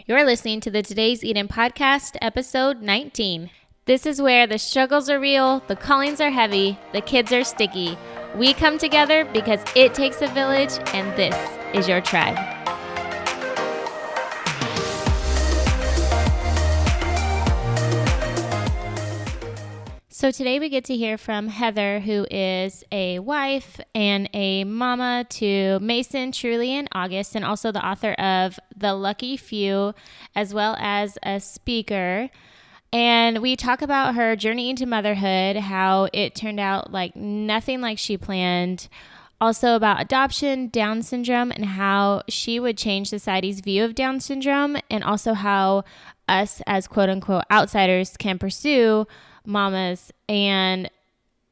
You're listening to the Today's Eden podcast, episode 19. This is where the struggles are real, the callings are heavy, the kids are sticky. We come together because it takes a village, and this is your tribe. So today we get to hear from Heather, who is a wife and a mama to Mason, Truly, and August, and also the author of The Lucky Few, as well as a speaker. And we talk about her journey into motherhood, how it turned out like nothing like she planned. Also about adoption, Down syndrome, and how she would change society's view of Down syndrome, and also how us as quote-unquote outsiders can pursue mamas and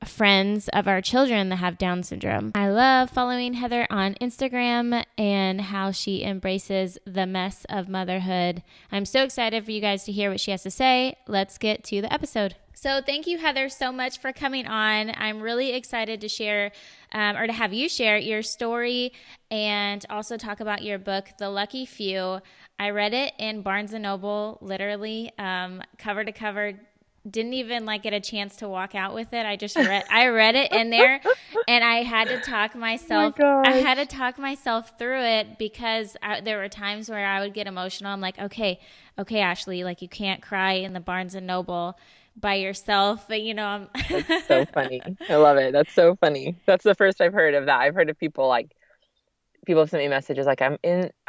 friends of our children that have Down syndrome. I love following Heather on Instagram and how she embraces the mess of motherhood. I'm so excited for you guys to hear what she has to say. Let's get to the episode. So thank you, Heather, so much for coming on. I'm really excited to share or to have you share your story and also talk about your book, The Lucky Few. I read it in Barnes & Noble, literally cover to cover. Didn't even like get a chance to walk out with it. I read it in there, and I had to talk myself. I had to talk myself through it because there were times where I would get emotional. I'm like, okay, Ashley, like you can't cry in the Barnes and Noble by yourself. But That's so funny. I love it. That's so funny. That's the first I've heard of that. I've heard of people have sent me messages like I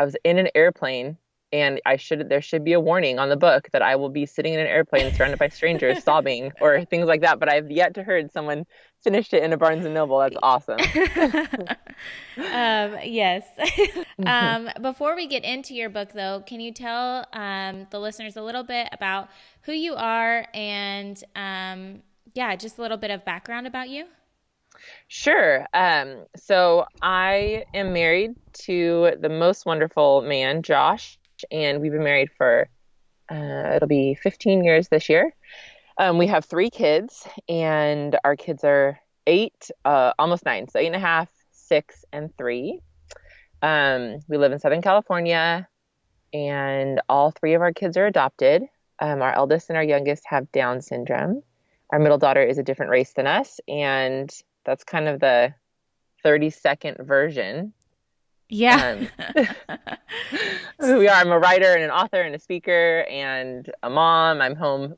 was in an airplane. And there should be a warning on the book that I will be sitting in an airplane surrounded by strangers sobbing or things like that. But I've yet to heard someone finished it in a Barnes and Noble. That's awesome. Yes. Before we get into your book, though, can you tell the listeners a little bit about who you are and, just a little bit of background about you? Sure. So I am married to the most wonderful man, Josh. And we've been married for, it'll be 15 years this year. We have 3 kids, and our kids are 8, almost 9, so 8.5, 6, and 3. We live in Southern California, and all 3 of our kids are adopted. Our eldest and our youngest have Down syndrome. Our middle daughter is a different race than us, and that's kind of the 30-second version. Yeah. Who we are. I'm a writer and an author and a speaker and a mom. I'm home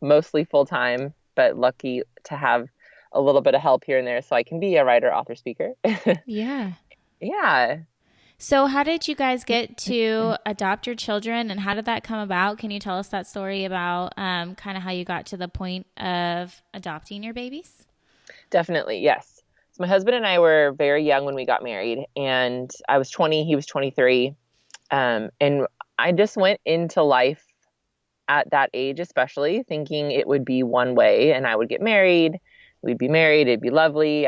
mostly full time, but lucky to have a little bit of help here and there so I can be a writer, author, speaker. Yeah. Yeah. So how did you guys get to adopt your children, and how did that come about? Can you tell us that story about kind of how you got to the point of adopting your babies? Definitely. Yes. So my husband and I were very young when we got married, and I was 20, he was 23. And I just went into life at that age, especially thinking it would be one way and I would get married. We'd be married. It'd be lovely.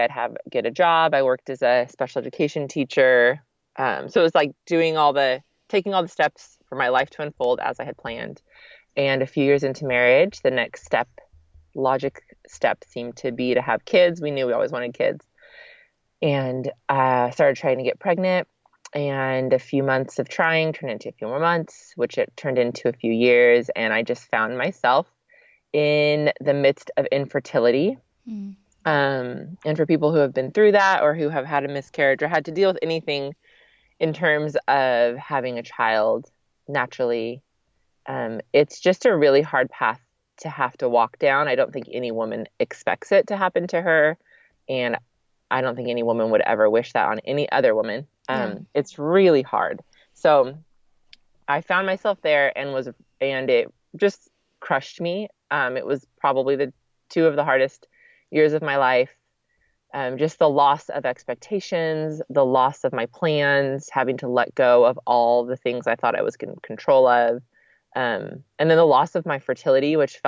Get a job. I worked as a special education teacher. So it was like taking all the steps for my life to unfold as I had planned. And a few years into marriage, the next logic step seemed to be to have kids. We knew we always wanted kids. And I started trying to get pregnant, and a few months of trying turned into a few more months, which it turned into a few years. And I just found myself in the midst of infertility. And for people who have been through that or who have had a miscarriage or had to deal with anything in terms of having a child naturally, it's just a really hard path to have to walk down. I don't think any woman expects it to happen to her. And I don't think any woman would ever wish that on any other woman. It's really hard. So I found myself there and it just crushed me. It was probably the 2 of the hardest years of my life. Just the loss of expectations, the loss of my plans, having to let go of all the things I thought I was in control of. And then the loss of my fertility, which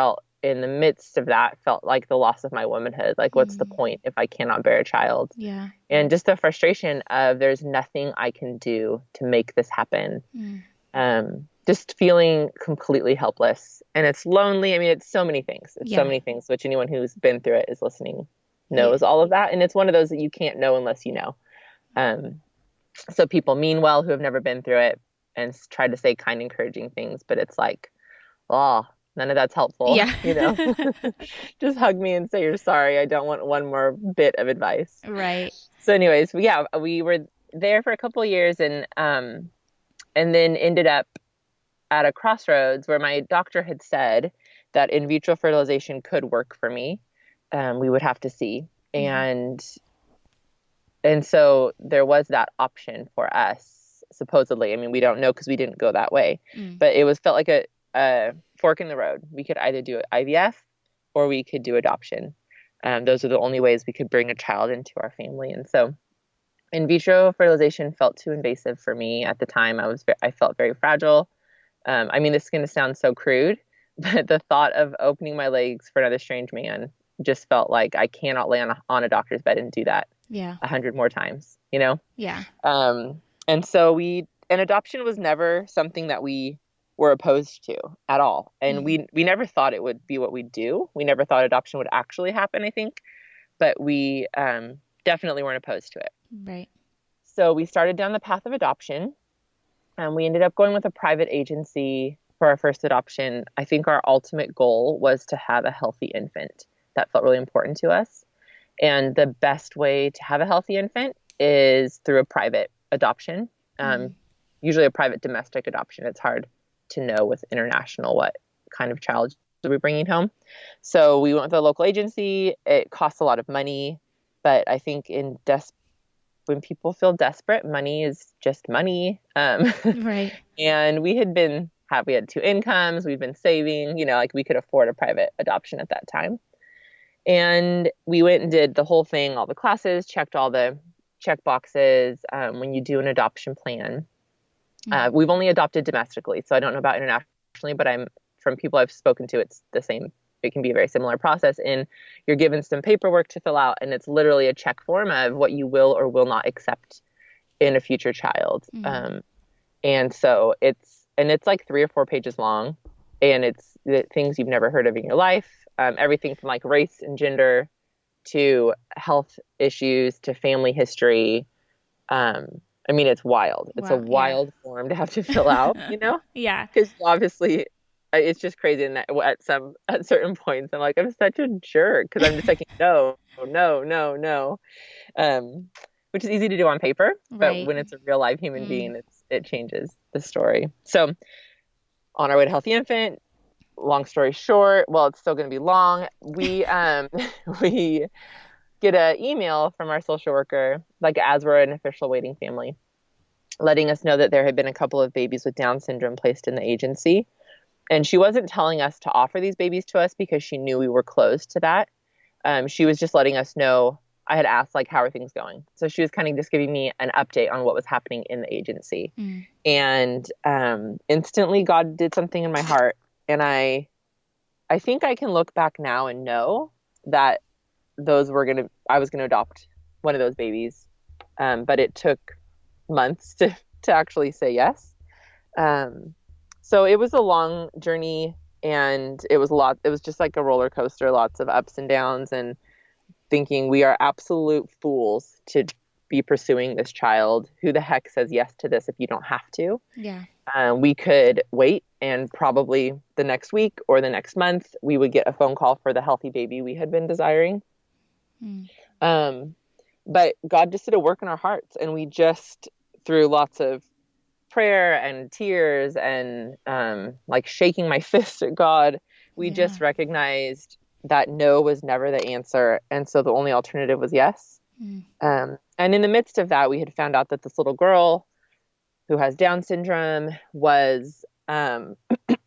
in the midst of that felt like the loss of my womanhood. Like, what's the point if I cannot bear a child? Yeah. And just the frustration of there's nothing I can do to make this happen. Just feeling completely helpless. And it's lonely. I mean, it's so many things. So many things, which anyone who's been through it is listening knows all of that. And it's one of those that you can't know unless you know. So people mean well who have never been through it and try to say kind, encouraging things, but it's like, oh, none of that's helpful, Yeah. Just hug me and say you're sorry. I don't want one more bit of advice. Right. So anyways, yeah, we were there for a couple of years and then ended up at a crossroads where my doctor had said that in vitro fertilization could work for me. We would have to see. Mm-hmm. And so there was that option for us, supposedly. I mean, we don't know because we didn't go that way, Mm. but it was felt like a fork in the road. We could either do IVF or we could do adoption. Those are the only ways we could bring a child into our family. And so in vitro fertilization felt too invasive for me at the time. I felt very fragile. I mean, this is going to sound so crude, but the thought of opening my legs for another strange man just felt like I cannot lay on a doctor's bed and do that Yeah. 100 more times, you know? Yeah. And so and adoption was never something that we were opposed to at all. And Mm-hmm. we never thought it would be what we do. We never thought adoption would actually happen, I think, but we definitely weren't opposed to it. Right. So we started down the path of adoption. We ended up going with a private agency for our first adoption. I think our ultimate goal was to have a healthy infant. That felt really important to us. And the best way to have a healthy infant is through a private adoption, usually a private domestic adoption. It's hard to know with international what kind of child we're bringing home. So we went with a local agency. It costs a lot of money, but I think when people feel desperate, money is just money. Right. And we had two incomes. We've been saving, like we could afford a private adoption at that time. And we went and did the whole thing, all the classes, checked all the check boxes when you do an adoption plan. We've only adopted domestically, so I don't know about internationally, but from people I've spoken to, it's the same. It can be a very similar process. And you're given some paperwork to fill out, and it's literally a check form of what you will or will not accept in a future child. And so it's like 3 or 4 pages long, and it's the things you've never heard of in your life. Everything from like race and gender to health issues to family history. I mean, it's wild. It's a wild form to have to fill out, Yeah. Because obviously it's just crazy. And at certain points, I'm like, I'm such a jerk because I'm just like, no, no, no, no. Which is easy to do on paper, but when it's a real live human being, it changes the story. So on our way to healthy infant, long story short, well, it's still going to be long. We we get an email from our social worker, like as we're an official waiting family, letting us know that there had been a couple of babies with Down syndrome placed in the agency. And she wasn't telling us to offer these babies to us because she knew we were close to that. She was just letting us know. I had asked, like, how are things going? So she was kind of just giving me an update on what was happening in the agency. And instantly God did something in my heart. And I think I can look back now and know that I was going to adopt one of those babies. But it took months to actually say yes. So it was a long journey, and it was just like a roller coaster, lots of ups and downs, and thinking we are absolute fools to be pursuing this child. Who the heck says yes to this if you don't have to? Yeah. We could wait, and probably the next week or the next month, we would get a phone call for the healthy baby we had been desiring. But God just did a work in our hearts, and we just, through lots of prayer and tears and like shaking my fist at God, we just recognized that no was never the answer. And so the only alternative was yes. And in the midst of that, we had found out that this little girl who has Down syndrome was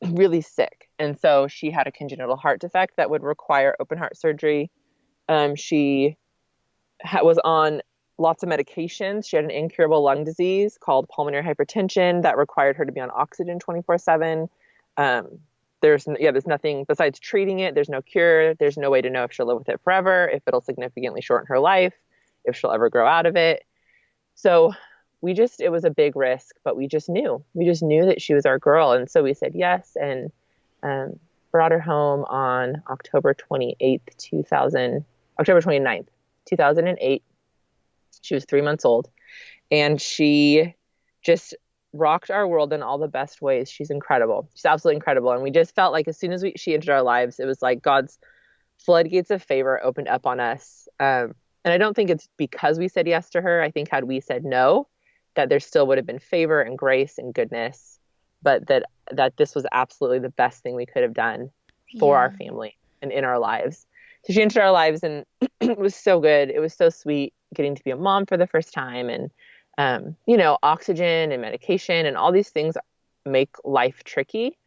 really sick. And so she had a congenital heart defect that would require open heart surgery. She was on lots of medications. She had an incurable lung disease called pulmonary hypertension that required her to be on oxygen 24/7. There's nothing besides treating it. There's no cure. There's no way to know if she'll live with it forever, if it'll significantly shorten her life, if she'll ever grow out of it. So it was a big risk, but we just knew that she was our girl. And so we said yes, and brought her home on October 29th, 2008. She was 3 months old, and she just rocked our world in all the best ways. She's incredible. She's absolutely incredible. And we just felt like as soon as she entered our lives, it was like God's floodgates of favor opened up on us. And I don't think it's because we said yes to her. I think had we said no, that there still would have been favor and grace and goodness, but that this was absolutely the best thing we could have done for Yeah. our family and in our lives. So she entered our lives, and it was so good. It was so sweet getting to be a mom for the first time, and oxygen and medication and all these things make life tricky,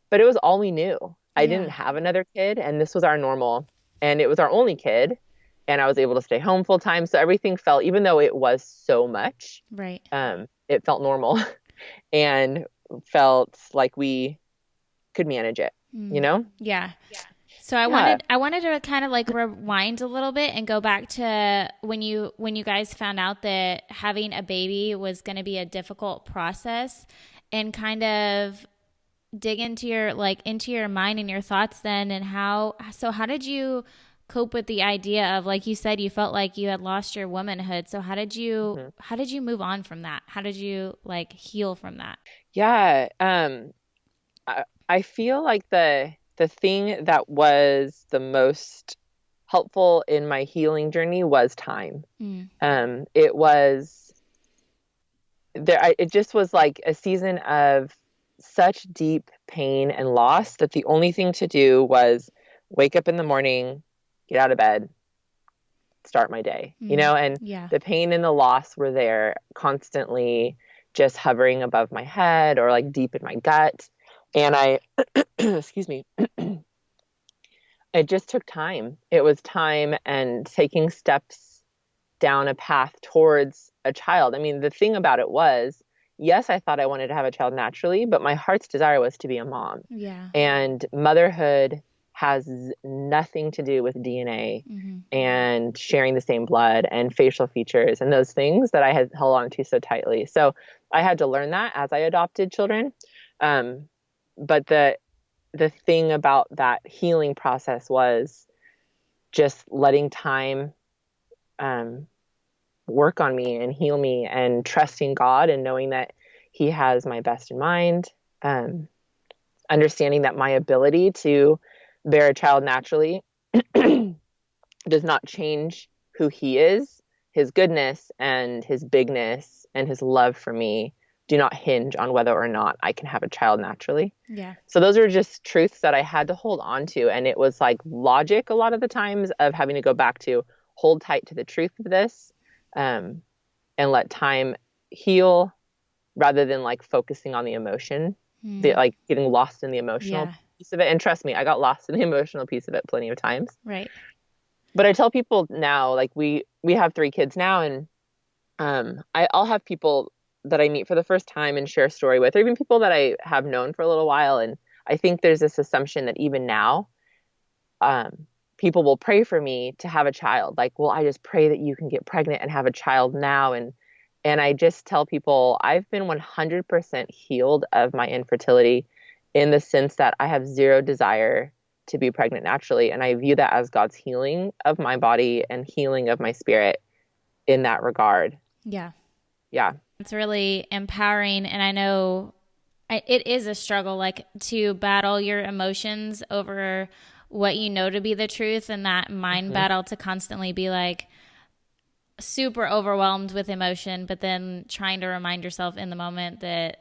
but it was all we knew. I didn't Yeah. have another kid, and this was our normal, and it was our only kid, and I was able to stay home full time. So everything felt, even though it was so much, Right. it felt normal and felt like we could manage it, you know? Yeah. So I Yeah. wanted to kind of like rewind a little bit and go back to when you guys found out that having a baby was going to be a difficult process, and kind of dig into your mind and your thoughts then, and how did you cope with the idea of, like you said, you felt like you had lost your womanhood. So Mhm. how did you move on from that? How did you like heal from that? Yeah. I feel like the thing that was the most helpful in my healing journey was time. Mm. It was there. It just was like a season of such deep pain and loss that the only thing to do was wake up in the morning, get out of bed, start my day, and Yeah. the pain and the loss were there constantly, just hovering above my head or like deep in my gut. And I, excuse me, it just took time. It was time and taking steps down a path towards a child. I mean, the thing about it was, yes, I thought I wanted to have a child naturally, but my heart's desire was to be a mom. Yeah. And motherhood has nothing to do with DNA Mm-hmm. and sharing the same blood and facial features and those things that I had held on to so tightly. So I had to learn that as I adopted children. But the thing about that healing process was just letting time um, work on me and heal me, and trusting God and knowing that He has my best in mind. Understanding that my ability to bear a child naturally does not change who He is. His goodness and His bigness and His love for me do not hinge on whether or not I can have a child naturally. Yeah. So those are just truths that I had to hold on to. And it was like logic a lot of the times of having to go back to hold tight to the truth of this, and let time heal rather than like focusing on the emotion, like getting lost in the emotional Yeah. piece of it. And trust me, I got lost in the emotional piece of it plenty of times. Right. But I tell people now, like we have 3 kids now, and I'll have people that I meet for the first time and share a story with, or even people that I have known for a little while. And I think there's this assumption that even now, people will pray for me to have a child. Like, well, I just pray that you can get pregnant and have a child now. And I just tell people I've been 100% healed of my infertility, in the sense that I have zero desire to be pregnant naturally. And I view that as God's healing of my body and healing of my spirit in that regard. Yeah. Yeah. It's really empowering. And I know it is a struggle, like to battle your emotions over what you know to be the truth, and that mind Mm-hmm. battle to constantly be like super overwhelmed with emotion, but then trying to remind yourself in the moment that,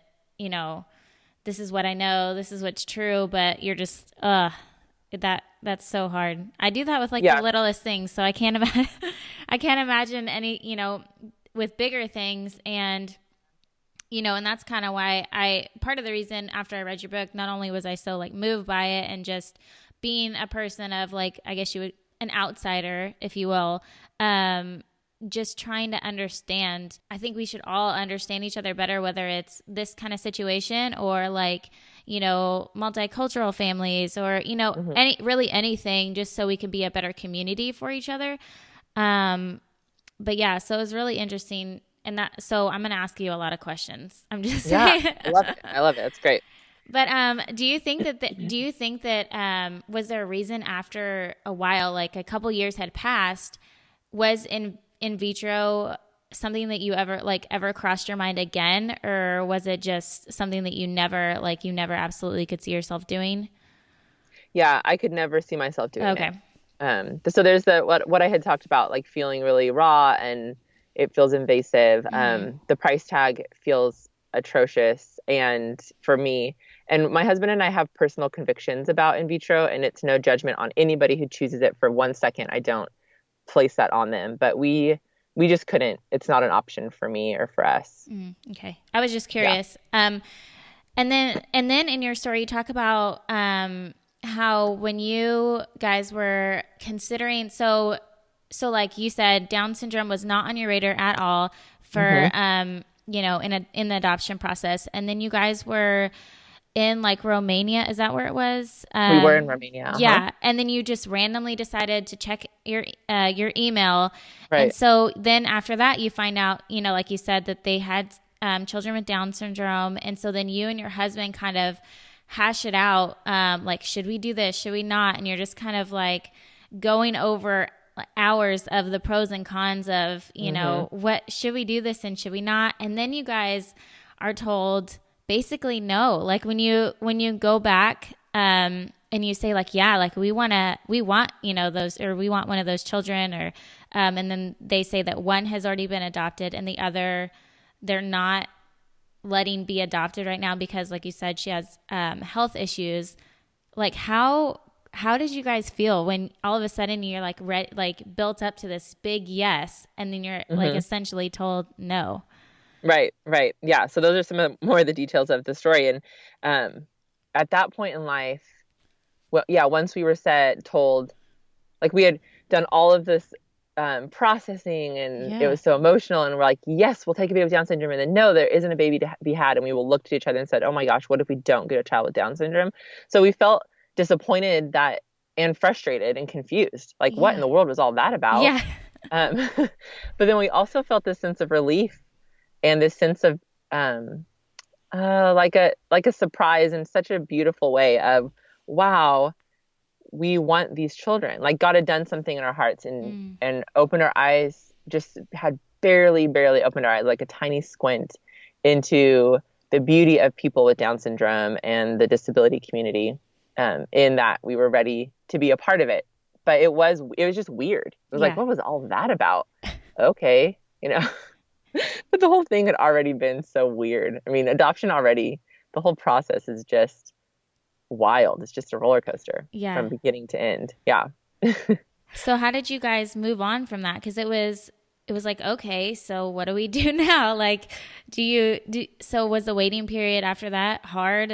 this is what I know, this is what's true, but you're just, that's so hard. I do that with like the Yeah. littlest things. So I can't imagine, I can't imagine any, with bigger things. And that's kind of why part of the reason after I read your book, not only was I so like moved by it and just being a person of like, I guess you would, an outsider, if you will, just trying to understand. I think we should all understand each other better, whether it's this kind of situation or like, multicultural families or, Mm-hmm. anything, just so we can be a better community for each other. But yeah, so it was really interesting. And so I'm going to ask you a lot of questions. I'm just Yeah. saying. I love it. I love it. It's great. But do you think that was there a reason after a while, like a couple years had passed, was in vitro something that you ever crossed your mind again, or was it just something that you never absolutely could see yourself doing? Yeah, I could never see myself doing Okay. it. So there's what I had talked about, like feeling really raw and it feels invasive. Mm-hmm. The price tag feels atrocious, and for me, and my husband and I have personal convictions about in vitro, and it's no judgment on anybody who chooses it for 1 second. I don't place that on them, but we just couldn't. It's not an option for me or for us. Okay. I was just Yeah. curious. And then in your story, you talk about how when you guys were considering, so like you said, Down syndrome was not on your radar at all for hmm in the adoption process, and then you guys were in like Romania. Is that where it was? We were in Romania. Uh-huh. Yeah, and then you just randomly decided to check your email, and Right. so then after that, you find out, like you said, that they had children with Down syndrome, and so then you and your husband kind of hash it out, like should we do this, should we not, and you're just kind of like going over hours of the pros and cons of hmm what should we do this and should we not, and then you guys are told basically no, like when you go back and you say like, yeah, like we want those, or we want one of those children, or and then they say that one has already been adopted and the other they're not letting be adopted right now because like you said she has health issues. Like how did you guys feel when all of a sudden you're like built up to this big yes and then you're like hmm essentially told no? Right, right. Yeah. So those are some of more of the details of the story. And um, at that point in life, well, yeah, once we were told, like we had done all of this processing and it Yeah. was so emotional. And we're like, yes, we'll take a baby with Down syndrome. And then no, there isn't a baby to be had. And we will look at each other and said, oh my gosh, what if we don't get a child with Down syndrome? So we felt disappointed that and frustrated and confused. Like, what in Yeah. the world was all that about? Yeah. But then we also felt this sense of relief and this sense of um, like a surprise in such a beautiful way of wow, we want these children. Like God had done something in our hearts Mm. and opened our eyes, just had barely opened our eyes, like a tiny squint into the beauty of people with Down syndrome and the disability community. In that we were ready to be a part of it, but it was just weird. It was like, Yeah. what was all that about? Okay, you know. But the whole thing had already been so weird. I mean, adoption already, the whole process is just wild. It's just a roller coaster Yeah. from beginning to end. Yeah. So how did you guys move on from that? Because it was like, okay, so what do we do now? Like, so was the waiting period after that hard?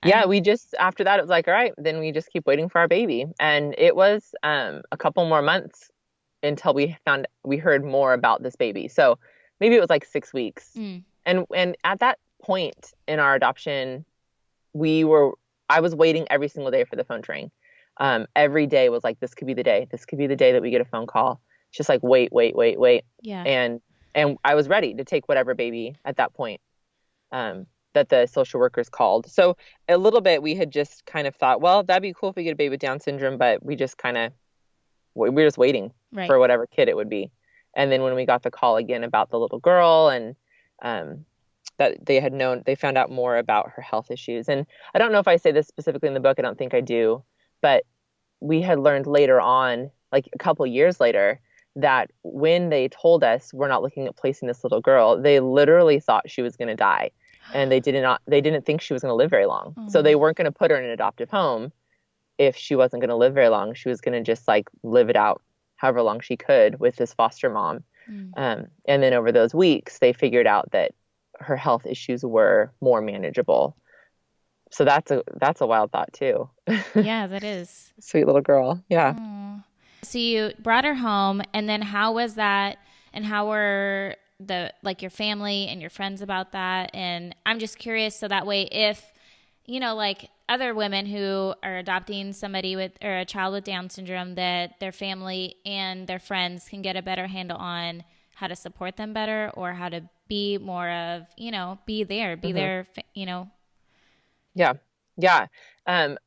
Yeah, And we just after that it was like, all right, then we just keep waiting for our baby. And it was a couple more months until we heard more about this baby. So maybe it was like 6 weeks. mm, And at that point in our adoption, we were I was waiting every single day for the phone to ring. Every day was like, this could be the day. This could be the day that we get a phone call. It's just like wait. yeah, And I was ready to take whatever baby at that point that the social workers called. So a little bit we had just kind of thought, well, that'd be cool if we get a baby with Down syndrome, but we were just waiting right. for whatever kid it would be. And then when we got the call again about the little girl and um, that they found out more about her health issues. And I don't know if I say this specifically in the book, I don't think I do, but we had learned later on, like a couple years later, that when they told us we're not looking at placing this little girl, they literally thought she was going to die. And they didn't think she was going to live very long. So Oh, they weren't going to put her in an adoptive home if she wasn't going to live very long. She was going to just like live it out however long she could with this foster mom. mm. And then over those weeks, they figured out that her health issues were more manageable. So that's a wild thought too. Yeah, that is. Sweet little girl. Yeah. Oh. So you brought her home, and then how was that? And how were your family and your friends about that? And I'm just curious, so that way, if like other women who are adopting somebody with or a child with Down syndrome, that their family and their friends can get a better handle on how to support them better, or how to be more of, be hmm there. Yeah. Yeah.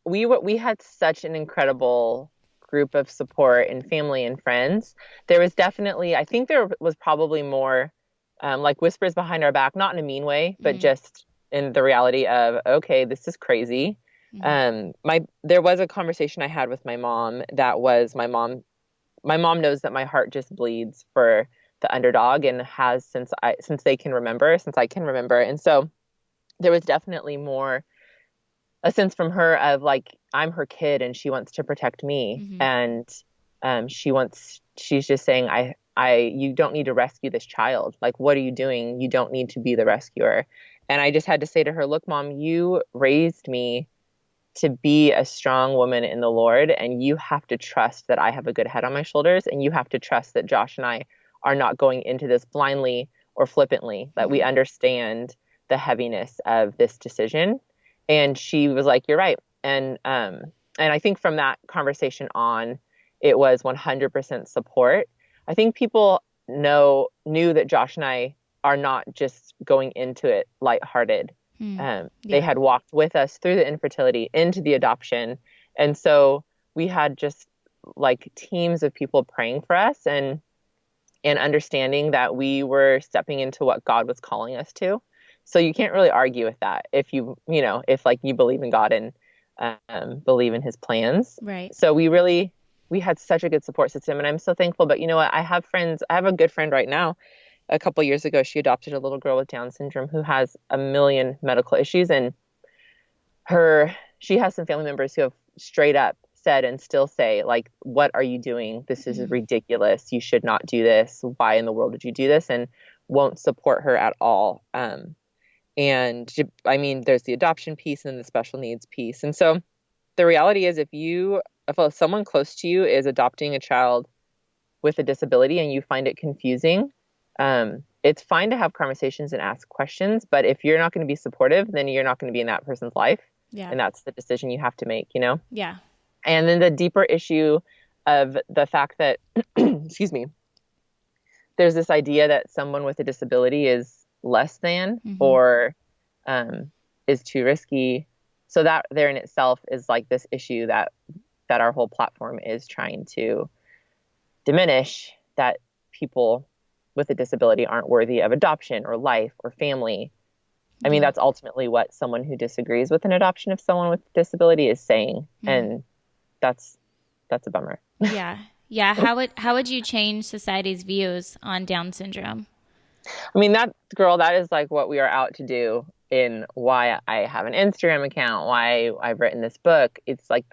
We had such an incredible group of support and family and friends, there was definitely, I think there was probably more like whispers behind our back, not in a mean way, but Mm-hmm. just in the reality of, okay, this is crazy. Mm-hmm. There was a conversation I had with my mom that was my mom knows that my heart just bleeds for the underdog and has since they can remember, since I can remember. And so there was definitely more a sense from her of like I'm her kid and she wants to protect me. Mm-hmm. And she's just saying you don't need to rescue this child. Like, what are you doing? You don't need to be the rescuer. And I just had to say to her, look, Mom, you raised me to be a strong woman in the Lord, and you have to trust that I have a good head on my shoulders, and you have to trust that Josh and I are not going into this blindly or flippantly, that we Mm-hmm. understand the heaviness of this decision. And she was like, you're right. And I think from that conversation on, it was 100% support. I think people knew that Josh and I are not just going into it lighthearted. Mm. They Yeah. had walked with us through the infertility into the adoption. And so we had just like teams of people praying for us and understanding that we were stepping into what God was calling us to. So you can't really argue with that if if like you believe in God and believe in his plans. Right. So we had such a good support system, and I'm so thankful. But you know what? I have friends. I have a good friend right now. A couple years ago, she adopted a little girl with Down syndrome who has a million medical issues, and she has some family members who have straight up said and still say, like, what are you doing? This is Mm-hmm. ridiculous. You should not do this. Why in the world did you do this? And won't support her at all. And I mean, there's the adoption piece and the special needs piece. And so the reality is if someone close to you is adopting a child with a disability and you find it confusing, it's fine to have conversations and ask questions. But if you're not going to be supportive, then you're not going to be in that person's life. Yeah. And that's the decision you have to make, you know? Yeah. And then the deeper issue of the fact that, excuse me, there's this idea that someone with a disability is less than Mm-hmm. or is too risky. So that there in itself is like this issue that our whole platform is trying to diminish, that people with a disability aren't worthy of adoption or life or family. I mean, Yeah. that's ultimately what someone who disagrees with an adoption of someone with a disability is saying. Mm. And that's a bummer. Yeah. Yeah. How would you change society's views on Down syndrome? I mean, that is like what we are out to do in why I have an Instagram account, why I've written this book. It's like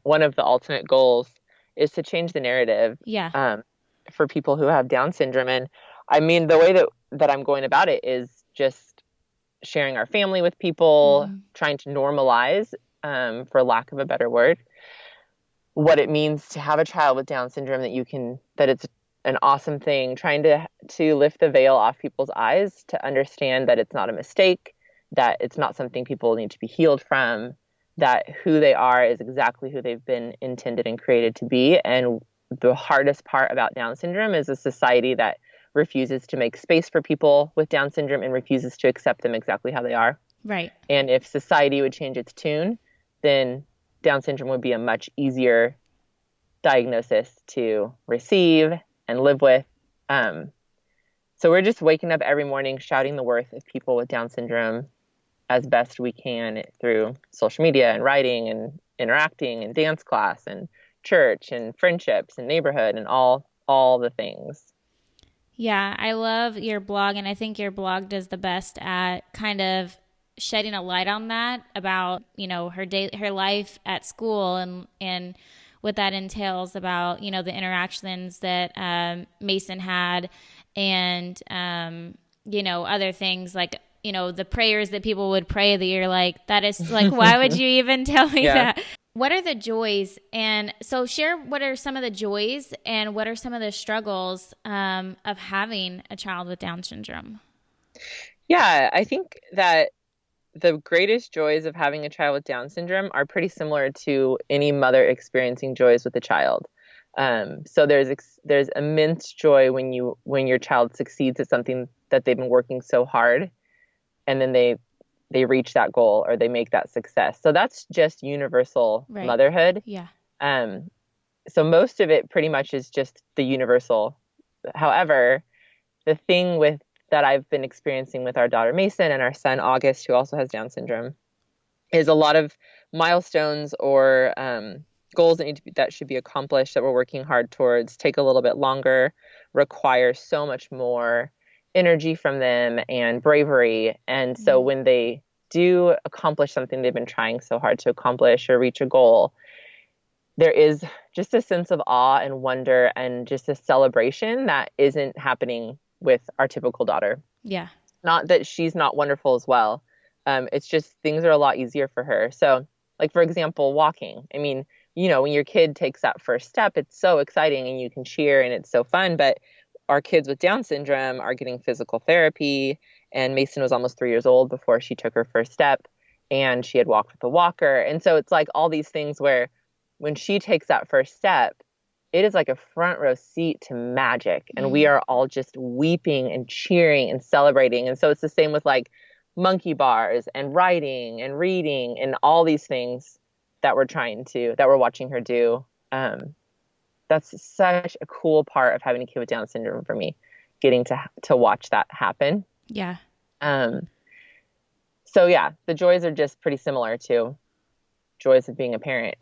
one of the ultimate goals is to change the narrative Yeah. um, for people who have Down syndrome. And I mean, the way that I'm going about it is just sharing our family with people, Mm-hmm. trying to normalize, for lack of a better word, what it means to have a child with Down syndrome, that it's an awesome thing, trying to lift the veil off people's eyes to understand that it's not a mistake, that it's not something people need to be healed from, that who they are is exactly who they've been intended and created to be. And the hardest part about Down syndrome is a society that refuses to make space for people with Down syndrome and refuses to accept them exactly how they are. Right. And if society would change its tune, then Down syndrome would be a much easier diagnosis to receive and live with. Um, so we're just waking up every morning shouting the worth of people with Down syndrome as best we can through social media and writing and interacting and dance class and church and friendships and neighborhood and all the things. Yeah, I love your blog, and I think your blog does the best at kind of shedding a light on that about her life at school and what that entails about the interactions that Mason had and other things like the prayers that people would pray that you're like, that is like, why would you even tell me Yeah. that? What are the joys? And so share what are some of the joys and what are some of the struggles of having a child with Down syndrome? Yeah, I think that the greatest joys of having a child with Down syndrome are pretty similar to any mother experiencing joys with a child. So there's immense joy when your child succeeds at something that they've been working so hard, and then they reach that goal or they make that success. So that's just universal Right. motherhood. Yeah. Um, so most of it pretty much is just the universal. However, the thing with that I've been experiencing with our daughter Mason and our son August, who also has Down syndrome, is a lot of milestones or goals that that should be accomplished that we're working hard towards take a little bit longer, require so much more energy from them and bravery. And so when they do accomplish something they've been trying so hard to accomplish or reach a goal, there is just a sense of awe and wonder and just a celebration that isn't happening with our typical daughter. Yeah. Not that she's not wonderful as well. It's just things are a lot easier for her. So, like, for example, walking. I mean, when your kid takes that first step, it's so exciting and you can cheer and it's so fun. But our kids with Down syndrome are getting physical therapy. And Mason was almost 3 years old before she took her first step, and she had walked with a walker. And so it's like all these things where when she takes that first step, it is like a front row seat to magic. And we are all just weeping and cheering and celebrating. And so it's the same with like monkey bars and writing and reading and all these things that we're watching her do. That's such a cool part of having a kid with Down syndrome for me, getting to watch that happen. Yeah. So yeah, the joys are just pretty similar to joys of being a parent.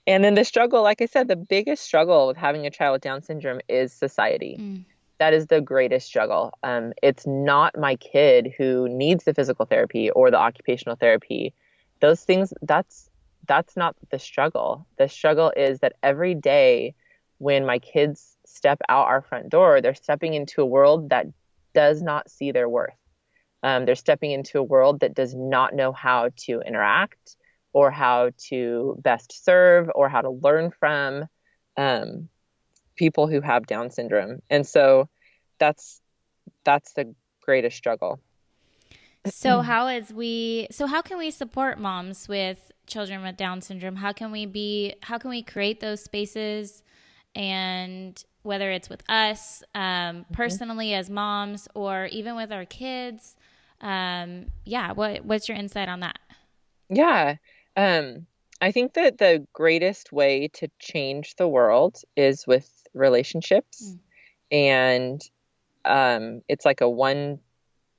And then the struggle, like I said, the biggest struggle with having a child with Down syndrome is society. That is the greatest struggle. It's not my kid who needs the physical therapy or the occupational therapy. Those things, that's not the struggle. The struggle is that every day when my kids step out our front door, they're stepping into a world that does not see their worth. They're stepping into a world that does not know how to interact or how to best serve or how to learn from people who have Down syndrome. And so that's the greatest struggle. So how can we support moms with children with Down syndrome? How can we create those spaces, and whether it's with us personally as moms or even with our kids? What's your insight on that? Yeah. I think that the greatest way to change the world is with relationships. And it's like a one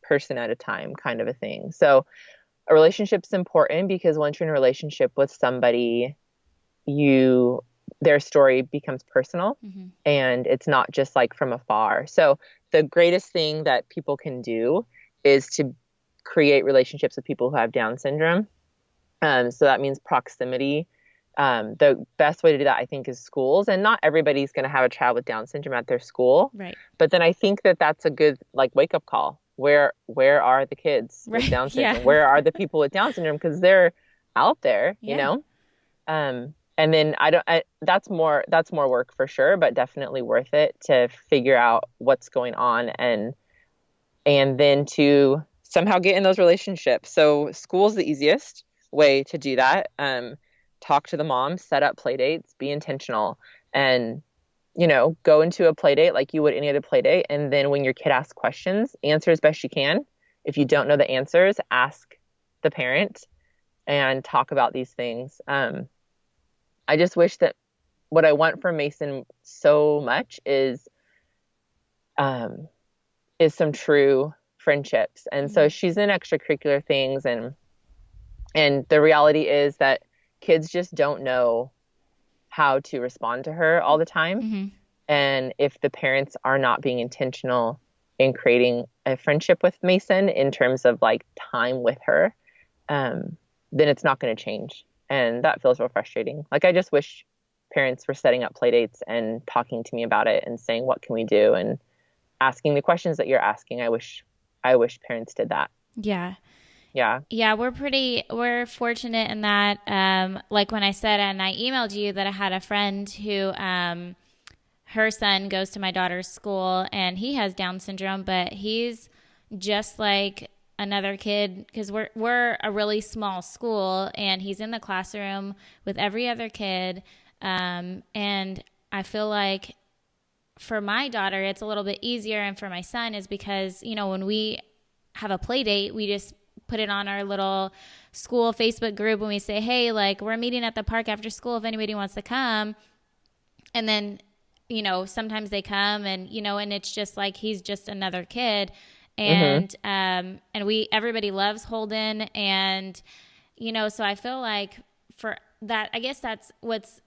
person at a time kind of a thing. So a relationship's important because once you're in a relationship with somebody, their story becomes personal and it's not just like from afar. So the greatest thing that people can do is to create relationships with people who have Down syndrome. So that means proximity. The best way to do that, I think, is schools. And not everybody's going to have a child with Down syndrome at their school. Right. But then I think that that's a good like wake up call. Where are the kids with Down syndrome? Yeah. Where are the people with Down syndrome? Because they're out there, And then that's more work for sure, but definitely worth it to figure out what's going on and then to somehow get in those relationships. So school's the easiest way to do that. Talk to the mom, set up play dates, be intentional, and go into a play date like you would any other play date. And then when your kid asks questions, answer as best you can. If you don't know the answers, ask the parent and talk about these things. I just wish that what I want for Mason so much is some true friendships. And so she's in extracurricular things, and the reality is that kids just don't know how to respond to her all the time. And if the parents are not being intentional in creating a friendship with Mason in terms of like time with her, then it's not going to change. And that feels real frustrating. Like, I just wish parents were setting up play dates and talking to me about it and saying, what can we do? And asking the questions that you're asking. I wish parents did that. Yeah. Yeah. Yeah, we're fortunate in that, like when I said, and I emailed you that I had a friend who, her son goes to my daughter's school and he has Down syndrome, but he's just like another kid because we're a really small school and he's in the classroom with every other kid. And I feel like for my daughter, it's a little bit easier. And for my son is because, when we have a play date, we just put it on our little school Facebook group when we say, hey, like we're meeting at the park after school if anybody wants to come. And then, sometimes they come and, and it's just like, he's just another kid. Mm-hmm. And everybody loves Holden. And, so I feel like for that, I guess that's what's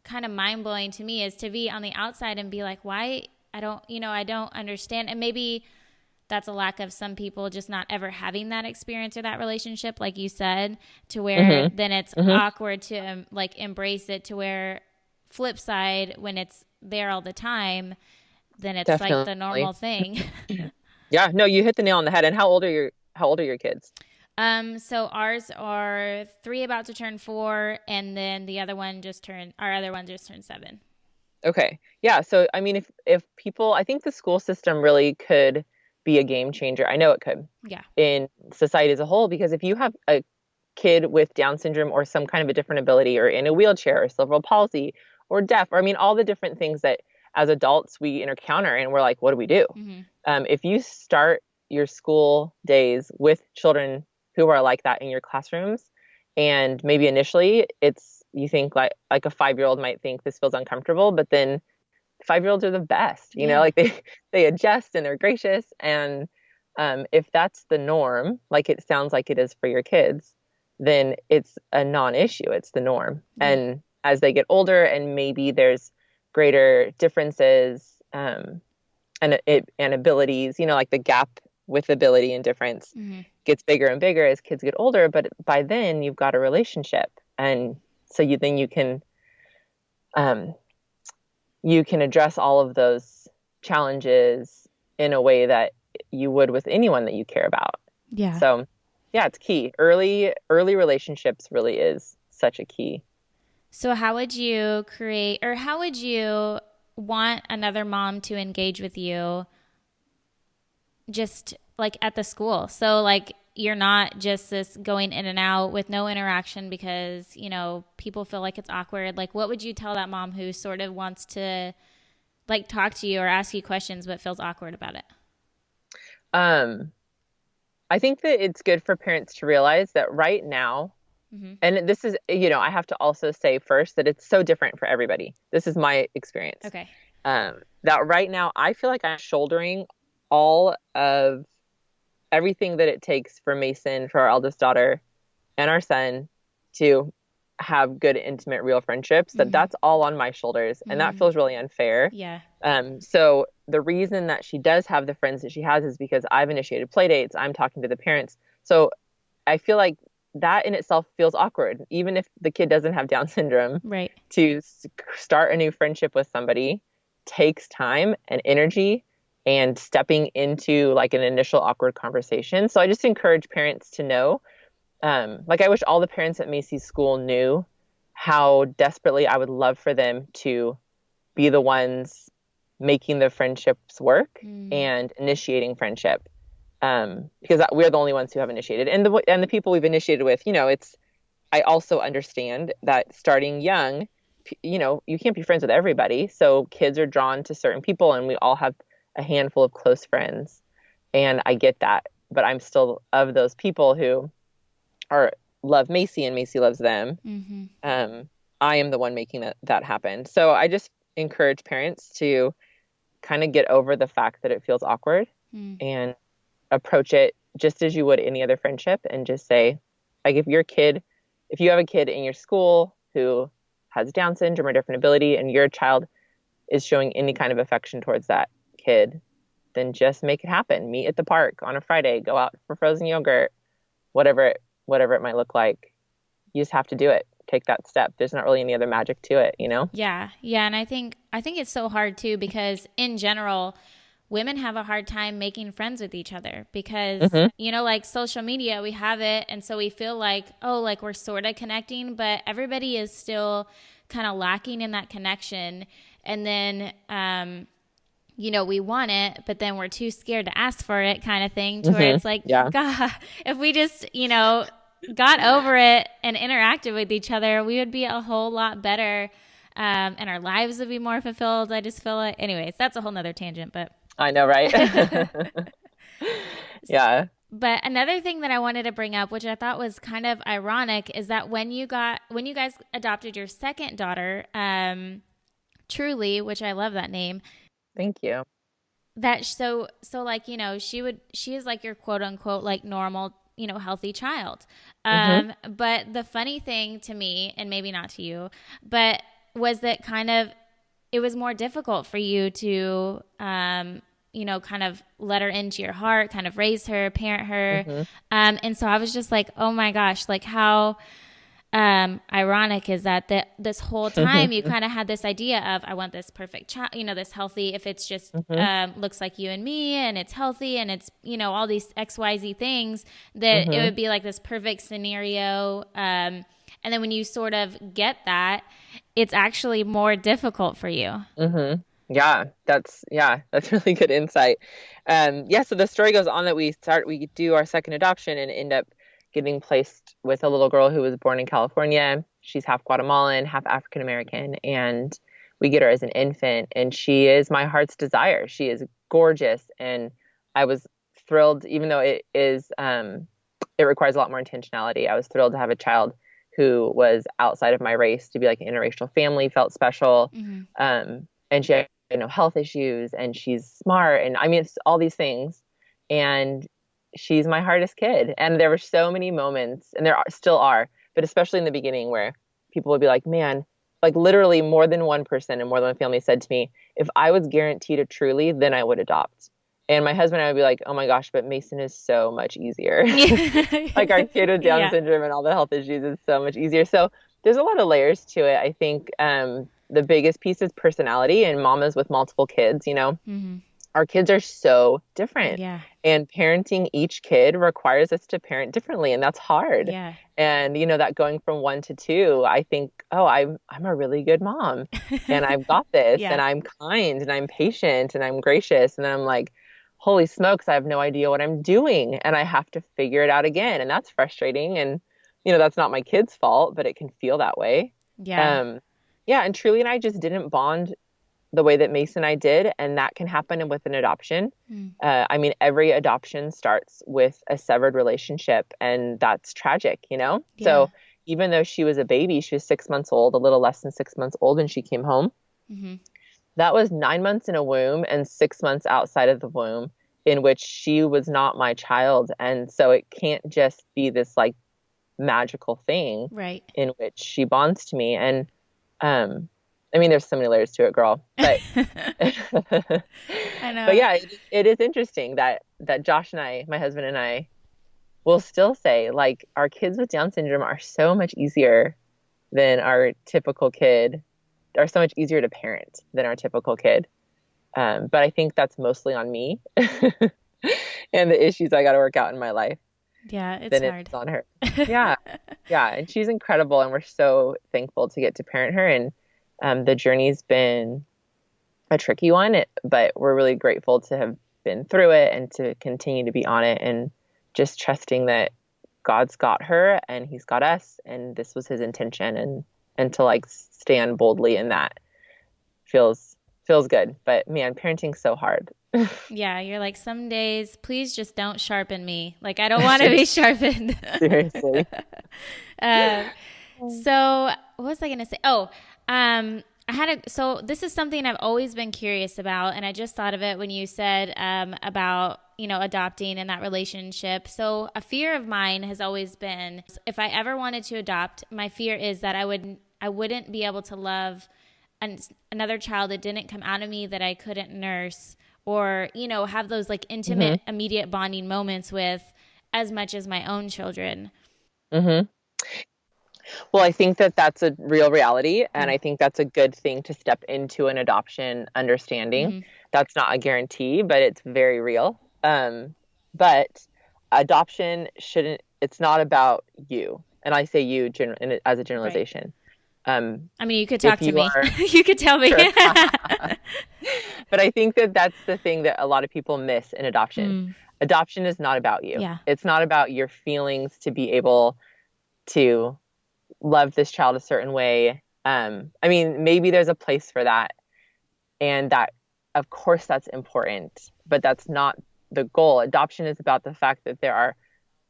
kind of mind blowing to me, is to be on the outside and be like, why I don't understand. And maybe that's a lack of some people just not ever having that experience or that relationship, like you said, to where then it's Mm-hmm. Mm-hmm. awkward to like embrace it, to where flip side, when it's there all the time, then it's like the Definitely. normal thing. Yeah, no, you hit the nail on the head. And how old are your kids? So ours are 3 about to turn 4, and then our other one just turned 7. Okay. Yeah. So, I mean, if people, I think the school system really could be a game changer. I know it could Yeah. in society as a whole, because if you have a kid with Down syndrome or some kind of a different ability, or in a wheelchair or cerebral palsy or deaf, or I mean, all the different things that as adults we encounter and we're like, what do we do? Mm-hmm. If you start your school days with children who are like that in your classrooms, and maybe initially you think like a 5-year-old might think this feels uncomfortable, but then 5-year-olds are the best, Yeah. like they adjust and they're gracious. And if that's the norm, like it sounds like it is for your kids, then it's a non-issue. It's the norm. Yeah. And as they get older and maybe there's greater differences, and abilities, like the gap with ability and difference Mm-hmm. gets bigger and bigger as kids get older. But by then you've got a relationship. And so um, you can address all of those challenges in a way that you would with anyone that you care about. Yeah. So yeah, it's key. Early relationships really is such a key. So how would you want another mom to engage with you, just like at the school? So like you're not just this going in and out with no interaction because, people feel like it's awkward. Like what would you tell that mom who sort of wants to like talk to you or ask you questions but feels awkward about it? Um, I think that it's good for parents to realize that right now, Mm-hmm. and this is, I have to also say first that it's so different for everybody. This is my experience. Okay. That right now I feel like I'm shouldering all of everything that it takes for Mason, for our eldest daughter, and our son to have good, intimate, real friendships. Mm-hmm. That's all on my shoulders, and that Mm-hmm. feels really unfair. Yeah. So the reason that she does have the friends that she has is because I've initiated play dates. I'm talking to the parents. So I feel like that in itself feels awkward, even if the kid doesn't have Down syndrome. Right. To start a new friendship with somebody takes time and energy and stepping into like an initial awkward conversation. So I just encourage parents to know, like I wish all the parents at Macy's school knew how desperately I would love for them to be the ones making the friendships work Mm. and initiating friendship. Because we're the only ones who have initiated, and the people we've initiated with, I also understand that starting young, you can't be friends with everybody. So kids are drawn to certain people, and we all have a handful of close friends. And I get that, but I'm still of those people who love Macy and Macy loves them. Mm-hmm. I am the one making that happen. So I just encourage parents to kind of get over the fact that it feels awkward Mm. and approach it just as you would any other friendship, and just say, like, if you have a kid in your school who has Down syndrome or different ability, and your child is showing any kind of affection towards that kid, then just make it happen. Meet at the park on a Friday, go out for frozen yogurt, whatever it might look like. You just have to do it. Take that step. There's not really any other magic to it. Yeah. Yeah. And I think it's so hard too, because in general, women have a hard time making friends with each other because, Hmm. like social media, we have it. And so we feel like, oh, like we're sort of connecting, but everybody is still kind of lacking in that connection. And then, we want it, but then we're too scared to ask for it, kind of thing, to where Hmm. it's like, Yeah. God, if we just, got over it and interacted with each other, we would be a whole lot better. And our lives would be more fulfilled. I just feel like, anyways, that's a whole nother tangent, but I know, right? Yeah. But another thing that I wanted to bring up, which I thought was kind of ironic, is that when you guys adopted your second daughter, Truly, which I love that name, Thank you. that like, she is like your quote unquote like normal, healthy child. Hmm. But the funny thing to me, and maybe not to you, but was that kind of it was more difficult for you to kind of let her into your heart, kind of raise her, parent her. Hmm. And so I was just like, oh my gosh, like how ironic is that this whole time you kind of had this idea of, I want this perfect child, this healthy, if it's just Hmm. looks like you and me and it's healthy and it's, all these XYZ things, that it Hmm. would be like this perfect scenario. And then when you sort of get that, it's actually more difficult for you. Hmm. Yeah, that's really good insight. Yeah, so the story goes on that we do our second adoption and end up getting placed with a little girl who was born in California. She's half Guatemalan, half African American, and we get her as an infant, and she is my heart's desire. She is gorgeous, and I was thrilled, even though it requires a lot more intentionality. I was thrilled to have a child who was outside of my race, to be like an interracial family, felt special. Mm-hmm. And she had health issues, and she's smart, and I mean it's all these things, and she's my hardest kid. And there were so many moments, and still are, but especially in the beginning, where people would be like, man, like literally more than one person and more than one family said to me, if I was guaranteed a Truly, then I would adopt. And my husband and I would be like, oh my gosh, but Mason is so much easier. Like our kid with Down Yeah. syndrome and all the health issues is so much easier. So there's a lot of layers to it. I think the biggest piece is personality, and mamas with multiple kids, Mm-hmm. our kids are so different. Yeah. And parenting each kid requires us to parent differently, and that's hard. Yeah. And that going from one to two, I think, oh, I'm a really good mom, and I've got this, and Yeah. I'm kind, and I'm patient, and I'm gracious. And then I'm like, holy smokes, I have no idea what I'm doing, and I have to figure it out again. And that's frustrating. And that's not my kid's fault, but it can feel that way. Yeah. Um, yeah, and Truly and I just didn't bond the way that Mason and I did, and that can happen with an adoption. Mm. I mean, every adoption starts with a severed relationship, and that's tragic. Yeah. So even though she was a baby, she was 6 months old, a little less than 6 months old, and she came home. Mm-hmm. That was 9 months in a womb and 6 months outside of the womb, in which she was not my child. And so it can't just be this like magical thing Right. in which she bonds to me. And I mean, there's so many layers to it, girl. But I but know. yeah, it is interesting that Josh and I, my husband and I, will still say like our kids with Down syndrome are so much easier than our typical kid, are so much easier to parent than our typical kid. But I think that's mostly on me and the issues I got to work out in my life Yeah, it's than hard. it's on her. Yeah, yeah, and she's incredible, and we're so thankful to get to parent her. And the journey's been a tricky one, but we're really grateful to have been through it and to continue to be on it, and just trusting that God's got her and He's got us, and this was His intention, and to like stand boldly in that feels good. But man, parenting's so hard. Yeah, you're like, some days, please just don't sharpen me. Like, I don't want to be sharpened. Seriously. um, so what was I going to say? Oh, so this is something I've always been curious about. And I just thought of it when you said, about, adopting and that relationship. So a fear of mine has always been, if I ever wanted to adopt, my fear is that I wouldn't be able to love another child that didn't come out of me, that I couldn't nurse, or, have those like Hmm. intimate, immediate bonding moments with, as much as my own children. Hmm. Well, I think that that's a real reality, and Yeah. I think that's a good thing to step into an adoption understanding. Mm-hmm. That's not a guarantee, but it's very real. But adoption shouldn't, it's not about you. And I say you as a Right. generalization. I mean, you could talk If to you me. are You could tell me. sure. But I think that that's the thing that a lot of people miss in adoption. Mm, Adoption is not about you. yeah. It's not about your feelings to be able to love this child a certain way. I mean, maybe there's a place for that, and that, of course, that's important, but that's not the goal. Adoption is about the fact that there are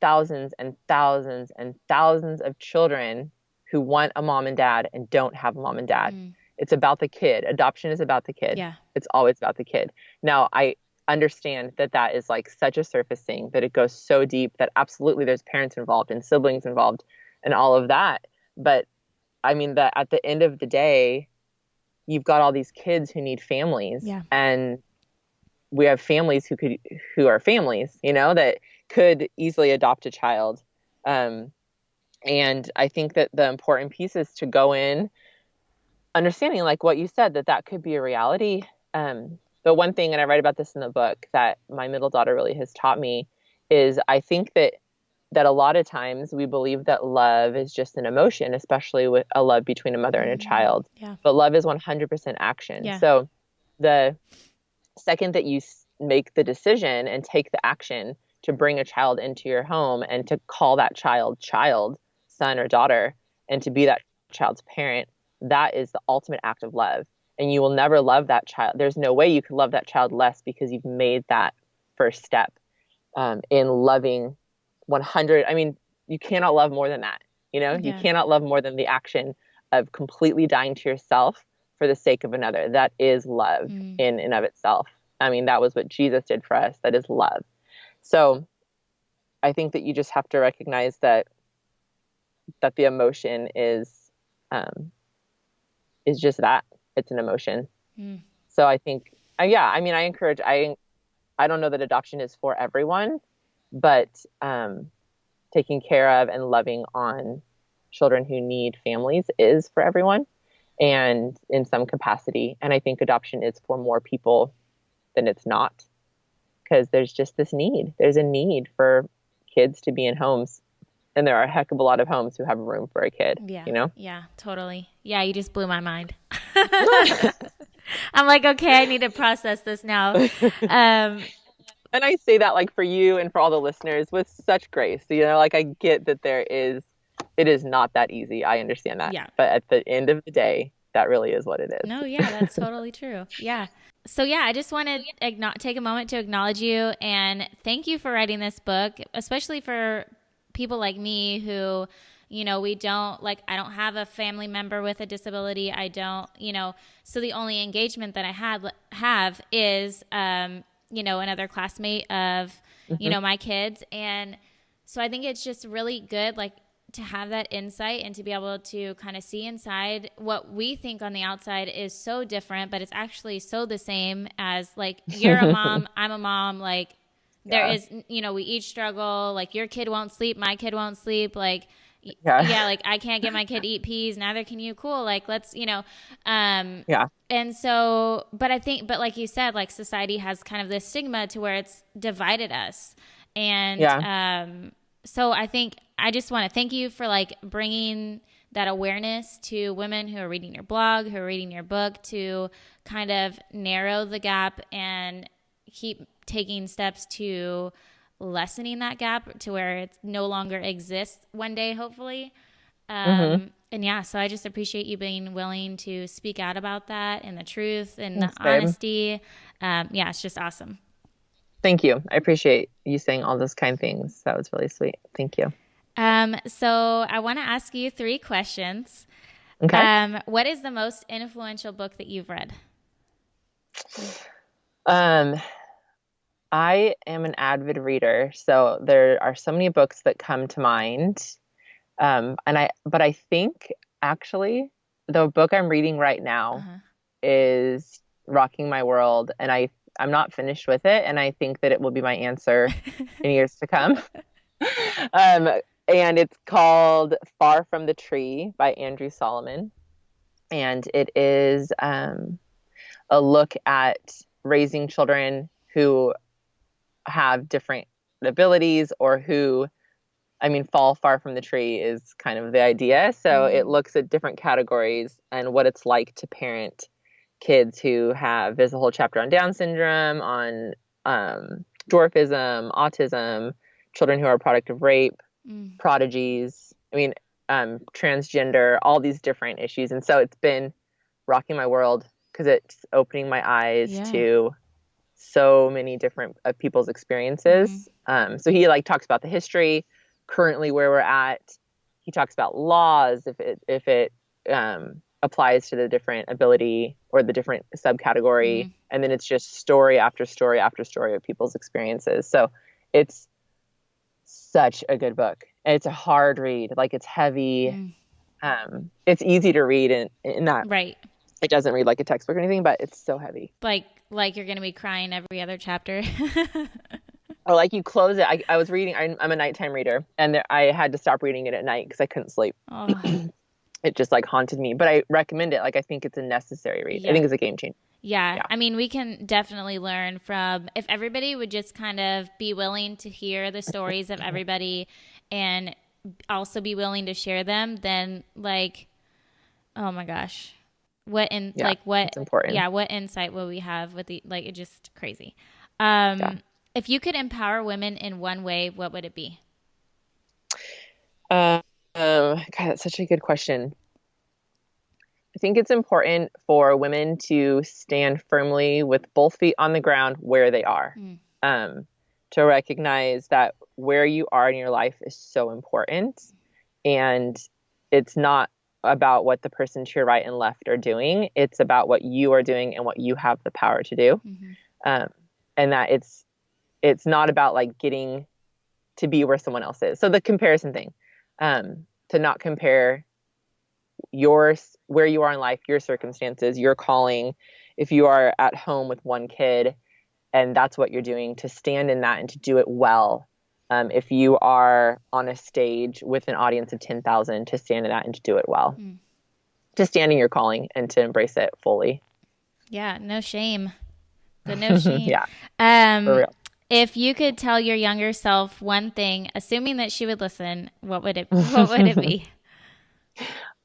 thousands and thousands and thousands of children who want a mom and dad and don't have a mom and dad. Mm. It's about the kid. Adoption is about the kid. Yeah. It's always about the kid. Now, I understand that that is like such a surface thing, that it goes so deep that absolutely there's parents involved and siblings involved and all of that. But I mean, that at the end of the day, you've got all these kids who need families, Yeah. and we have families who are families, that could easily adopt a child. And I think that the important piece is to go in understanding, like what you said, that could be a reality. The one thing, and I write about this in the book, that my middle daughter really has taught me is I think that a lot of times we believe that love is just an emotion, especially with a love between a mother and a child. Yeah. But love is 100% action. Yeah. So the second that you make the decision and take the action to bring a child into your home and to call that child, son or daughter, and to be that child's parent, that is the ultimate act of love. And you will never love that child. There's no way you could love that child less, because you've made that first step in loving 100. I mean, you cannot love more than that. Yeah. You cannot love more than the action of completely dying to yourself for the sake of another. That is love in and of itself. I mean, that was what Jesus did for us. That is love. So I think that you just have to recognize that the emotion is just that. It's an emotion. So I think, I mean, I encourage, I don't know that adoption is for everyone, but taking care of and loving on children who need families is for everyone, and in some capacity. And I think adoption is for more people than it's not, because there's just this need. There's a need for kids to be in homes. And there are a heck of a lot of homes who have room for a kid, Yeah. Yeah, totally. Yeah, you just blew my mind. I'm like, okay, I need to process this now. And I say that like for you and for all the listeners with such grace. Like I get that it is not that easy. I understand that. Yeah. But at the end of the day, that really is what it is. No, yeah, that's totally true. Yeah. So, yeah, I just want to take a moment to acknowledge you and thank you for writing this book, especially for people like me who, we don't, like, I don't have a family member with a disability. I don't, so the only engagement that I have is, another classmate of, my kids. And so I think it's just really good, like, to have that insight and to be able to kind of see inside. What we think on the outside is so different, but it's actually so the same as, like, you're a mom, I'm a mom, like, there is, we each struggle, like, your kid won't sleep, my kid won't sleep, like, like, I can't get my kid to eat peas, neither can you, cool, like, let's, and so, but I think, but like you said, like, society has kind of this stigma to where it's divided us. And so I think I just want to thank you for, like, bringing that awareness to women who are reading your blog, who are reading your book, to kind of narrow the gap and keep taking steps to lessening that gap to where it no longer exists one day, hopefully. And so I just appreciate you being willing to speak out about that and the truth and the honesty. It's just awesome. Thank you. I appreciate you saying all those kind things. That was really sweet. Thank you. So I want to ask you 3 questions. Okay. What is the most influential book that you've read? I am an avid reader, so there are so many books that come to mind. But I think actually the book I'm reading right now is Rocking My World, and I'm not finished with it, and I think that it will be my answer in years to come. And it's called Far from the Tree by Andrew Solomon. And it is a look at raising children who have different abilities, or who, fall far from the tree is kind of the idea. So it looks at different categories and what it's like to parent kids who have, there's a whole chapter on Down syndrome, on dwarfism, autism, children who are a product of rape, prodigies, transgender, all these different issues. And so it's been rocking my world because it's opening my eyes to so many different people's Mm-hmm. experiences. So he like talks about the history, currently where we're at. He talks about laws, if it applies to the different ability or the different subcategory, Mm-hmm. and then it's just story after story after story of people's experiences. So it's such a good book. It's a hard read, like it's heavy. Mm. It's easy to read in that Right. it doesn't read like a textbook or anything, but it's so heavy. Like you're gonna be crying every other chapter. Or like you close it. I was reading. I'm a nighttime reader, and I had to stop reading it at night because I couldn't sleep. Oh, It just like haunted me. But I recommend it. Like I think it's a necessary read. I yeah. think it's a game changer. Yeah, Yeah. I mean, we can definitely learn from if everybody would just kind of be willing to hear the stories of everybody and also be willing to share them, then like, oh my gosh, Yeah. what, It's important. yeah, what insight will we have with the like? It's just crazy. Yeah. If you could empower women in one way, what would it be? Um, God, that's such a good question. I think it's important for women to stand firmly with both feet on the ground where they are. Mm, Um, to recognize that where you are in your life is so important, and it's not about what the person to your right and left are doing. It's about what you are doing and what you have the power to do. hmm Um, and that it's not about like getting to be where someone else is. So the comparison thing, to not compare yours, where you are in life, your circumstances, your calling. If you are at home with one kid and that's what you're doing, to stand in that and to do it well. If you are on a stage with an audience of 10,000, to stand in that and to do it well, mm. to stand in your calling and to embrace it fully. Yeah, no shame. The no shame. Yeah, for Um, real. if you could tell your younger self one thing, assuming that she would listen, what would it be?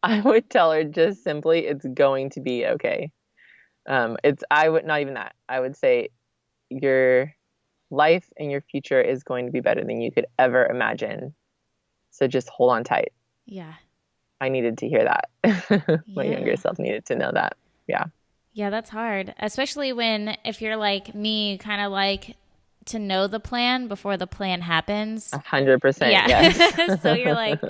I would tell her just simply, it's going to be okay. I would not even that. I would say your life and your future is going to be better than you could ever imagine. So just hold on tight. Yeah. I needed to hear that. My younger Yeah. self needed to know that. Yeah. Yeah, that's hard. Especially when if you're like me, kind of like to know the plan before the plan happens. 100%. Yes. Yeah. So you're like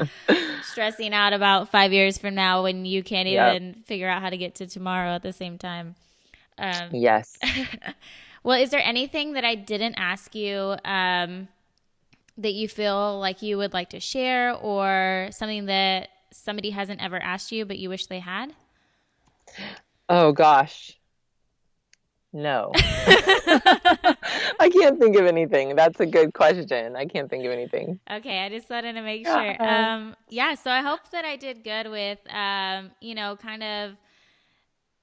stressing out about 5 years from now when you can't Yep. even figure out how to get to tomorrow at the same time. Um, Yes. well, is there anything that I didn't ask you that you feel like you would like to share or something that somebody hasn't ever asked you but you wish they had? Oh gosh. No. I can't think of anything. That's a good question. I can't think of anything. Okay, I just wanted to make sure. Yeah. Yeah, so I hope that I did good with, kind of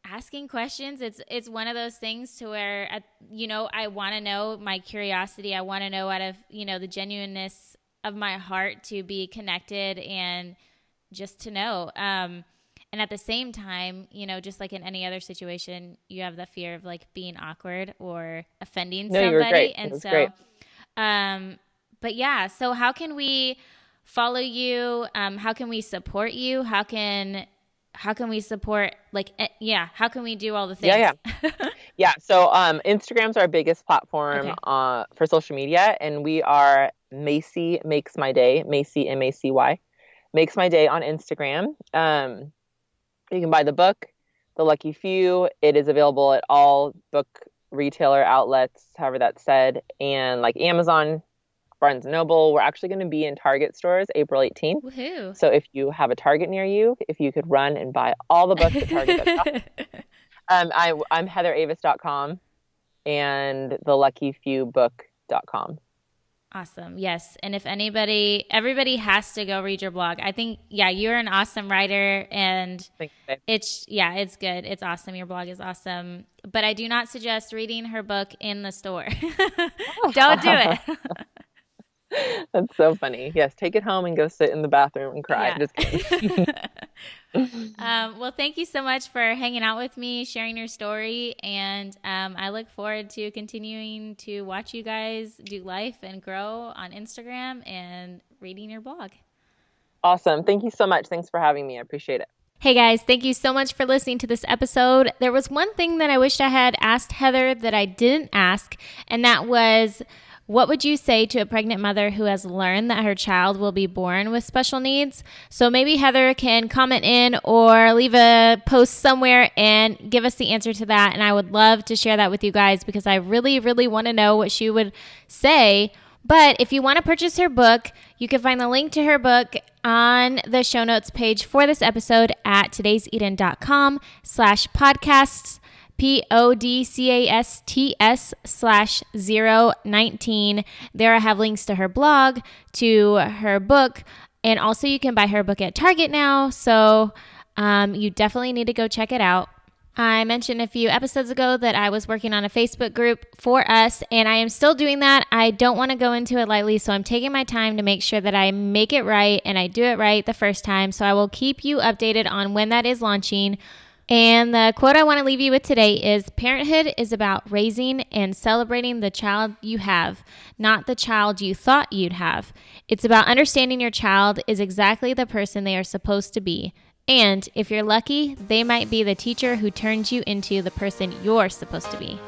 asking questions. It's one of those things to where, I want to know my curiosity. I want to know out of the genuineness of my heart to be connected and just to know. And at the same time, just like in any other situation, you have the fear of like being awkward or offending No, you were somebody. great. It And was so, great. um, but yeah, so how can we follow you? How can we support you? How can we support how can we do all the Yeah, things? yeah. Yeah. So Instagram's our biggest platform Okay. for social media, and we are Macy Makes My Day, Macy Macy Makes My Day on Instagram. You can buy the book, The Lucky Few. It is available at all book retailer outlets, however that's said, and like Amazon, Barnes and Noble. We're actually going to be in Target stores April 18th. Woohoo. So if you have a Target near you, if you could run and buy all the books at Target, that'd be awesome. I'm heatheravis.com and theluckyfewbook.com. Awesome. Yes. And if everybody has to go read your blog. I think, yeah, you're an awesome writer and Thanks, babe. it's good. It's awesome. Your blog is awesome. But I do not suggest reading her book in the store. Don't do it. That's so funny. Yes, take it home and go sit in the bathroom and cry. Yeah. Just kidding. Well, thank you so much for hanging out with me, sharing your story, and I look forward to continuing to watch you guys do life and grow on Instagram and reading your blog. Awesome. Thank you so much. Thanks for having me. I appreciate it. Hey guys, thank you so much for listening to this episode. There was one thing that I wished I had asked Heather that I didn't ask, and that was, what would you say to a pregnant mother who has learned that her child will be born with special needs? So maybe Heather can comment in or leave a post somewhere and give us the answer to that. And I would love to share that with you guys because I really, really want to know what she would say. But if you want to purchase her book, you can find the link to her book on the show notes page for this episode at todayseden.com/podcasts, podcasts/019. There I have links to her blog, to her book, and also you can buy her book at Target now. So you definitely need to go check it out. I mentioned a few episodes ago that I was working on a Facebook group for us, and I am still doing that. I don't want to go into it lightly, so I'm taking my time to make sure that I make it right and I do it right the first time. So I will keep you updated on when that is launching. And the quote I want to leave you with today is, parenthood is about raising and celebrating the child you have, not the child you thought you'd have. It's about understanding your child is exactly the person they are supposed to be. And if you're lucky, they might be the teacher who turns you into the person you're supposed to be.